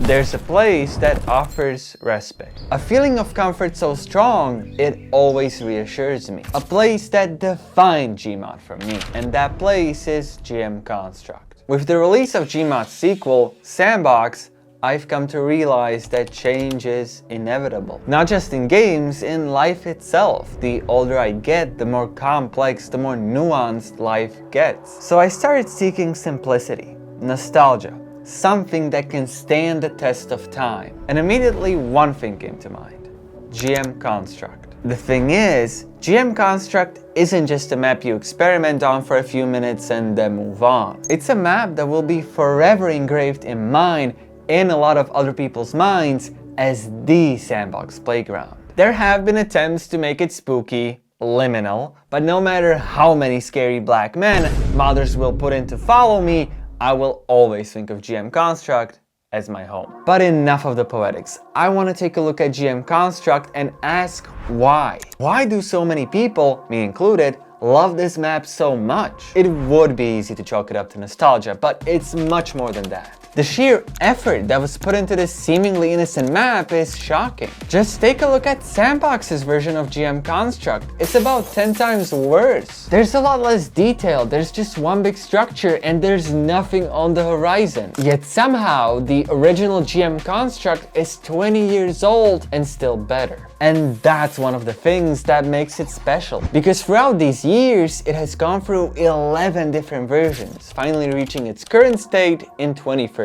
There's a place that offers respite. A feeling of comfort so strong, it always reassures me. A place that defined GMod for me. And that place is GM Construct. With the release of GMod's sequel, Sandbox, I've come to realize that change is inevitable. Not just in games, in life itself. The older I get, the more complex, the more nuanced life gets. So I started seeking simplicity, nostalgia, something that can stand the test of time. And immediately one thing came to mind: GM Construct. The thing is, GM Construct isn't just a map you experiment on for a few minutes and then move on. It's a map that will be forever engraved in mine and a lot of other people's minds as the sandbox playground. There have been attempts to make it spooky, liminal, but no matter how many scary black men modders will put in to follow me, I will always think of GM Construct as my home. But enough of the poetics. I want to take a look at GM Construct and ask why. Why do so many people, me included, love this map so much? It would be easy to chalk it up to nostalgia, but it's much more than that. The sheer effort that was put into this seemingly innocent map is shocking. Just take a look at Sandbox's version of GM Construct. It's about 10 times worse. There's a lot less detail, there's just one big structure and there's nothing on the horizon. Yet somehow, the original GM Construct is 20 years old and still better. And that's one of the things that makes it special. Because throughout these years, it has gone through 11 different versions, finally reaching its current state in 2013.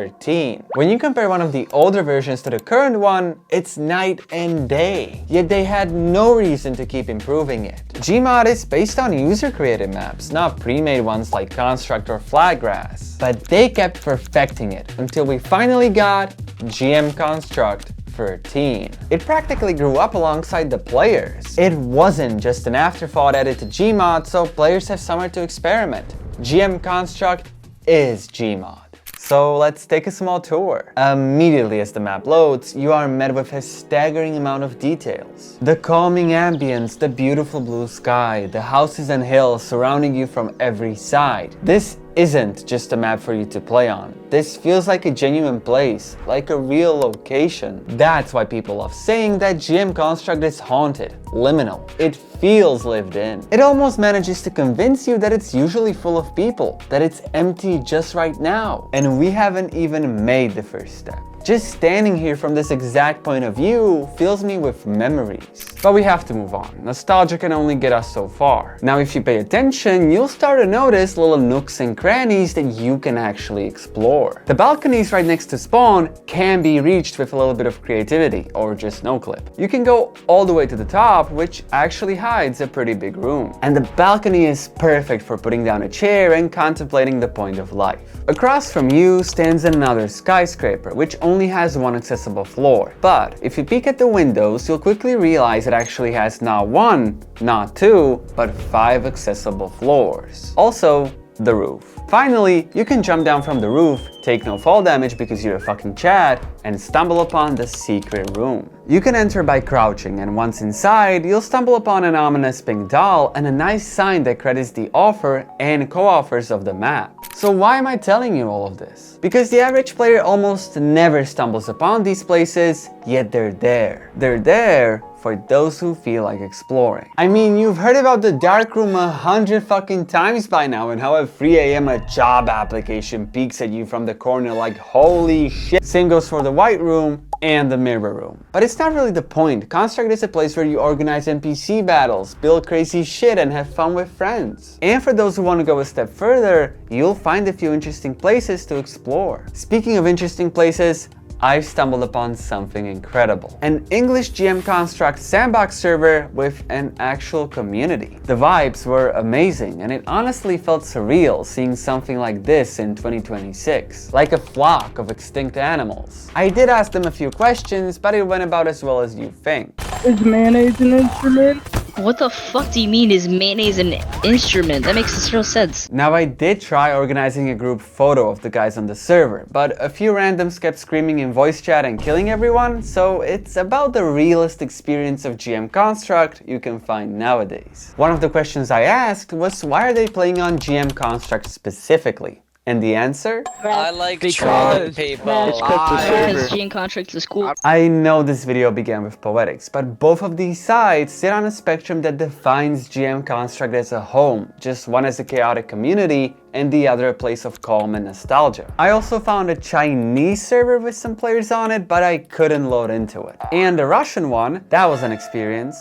When you compare one of the older versions to the current one, it's night and day. Yet they had no reason to keep improving it. GMod is based on user-created maps, not pre-made ones like Construct or Flatgrass. But they kept perfecting it until we finally got GM Construct 13. It practically grew up alongside the players. It wasn't just an afterthought added to GMod, so players have somewhere to experiment. GM Construct is GMod. So let's take a small tour. Immediately as the map loads, you are met with a staggering amount of details. The calming ambience, the beautiful blue sky, the houses and hills surrounding you from every side. This isn't just a map for you to play on. This feels like a genuine place, like a real location. That's why people love saying that GM Construct is haunted, liminal. It feels lived in. It almost manages to convince you that it's usually full of people, that it's empty just right now. And we haven't even made the first step. Just standing here from this exact point of view fills me with memories. But we have to move on. Nostalgia can only get us so far. Now if you pay attention, you'll start to notice little nooks and crannies that you can actually explore. The balconies right next to spawn can be reached with a little bit of creativity, or just no clip. You can go all the way to the top, which actually hides a pretty big room. And the balcony is perfect for putting down a chair and contemplating the point of life. Across from you stands another skyscraper, which only has one accessible floor. But if you peek at the windows, you'll quickly realize it actually has not one, not two, but 5 accessible floors. Also, the roof. Finally, you can jump down from the roof, take no fall damage because you're a fucking Chad, and stumble upon the secret room. You can enter by crouching, and once inside, you'll stumble upon an ominous pink doll and a nice sign that credits the author and co-authors of the map. So why am I telling you all of this? Because the average player almost never stumbles upon these places, yet they're there. They're there for those who feel like exploring. I mean, you've heard about the dark room 100 fucking times by now and how at 3 AM a job application peeks at you from the corner like holy shit. Same goes for the white room and the mirror room. But it's not really the point. Construct is a place where you organize NPC battles, build crazy shit and have fun with friends. And for those who want to go a step further, you'll find a few interesting places to explore. Speaking of interesting places, I've stumbled upon something incredible. An English GM Construct sandbox server with an actual community. The vibes were amazing and it honestly felt surreal seeing something like this in 2026. Like a flock of extinct animals. I did ask them a few questions, but it went about as well as you think. Is mayonnaise an instrument? What the fuck do you mean is mayonnaise an instrument? That makes zero sense. Now I did try organizing a group photo of the guys on the server, but a few randoms kept screaming in voice chat and killing everyone, so it's about the realest experience of GM Construct you can find nowadays. One of the questions I asked was why are they playing on GM Construct specifically? And the answer? I like Because- trolling people. Because GM contracts is cool. I know this video began with poetics, but both of these sides sit on a spectrum that defines GM Construct as a home, just one as a chaotic community and the other a place of calm and nostalgia. I also found a Chinese server with some players on it, but I couldn't load into it. And a Russian one, that was an experience.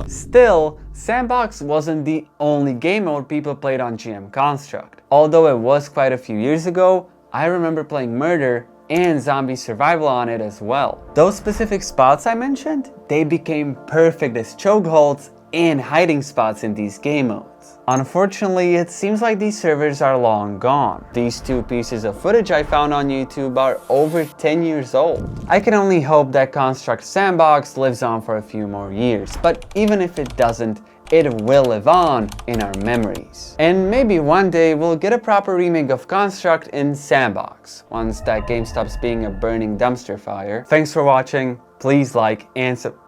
Still, Sandbox wasn't the only game mode people played on GM Construct. Although it was quite a few years ago, I remember playing Murder and Zombie Survival on it as well. Those specific spots I mentioned, they became perfect as chokeholds and hiding spots in these game modes. Unfortunately, it seems like these servers are long gone. These two pieces of footage I found on YouTube are over 10 years old. I can only hope that Construct Sandbox lives on for a few more years, but even if it doesn't, it will live on in our memories. And maybe one day we'll get a proper remake of Construct in Sandbox, once that game stops being a burning dumpster fire. Thanks for watching, please like and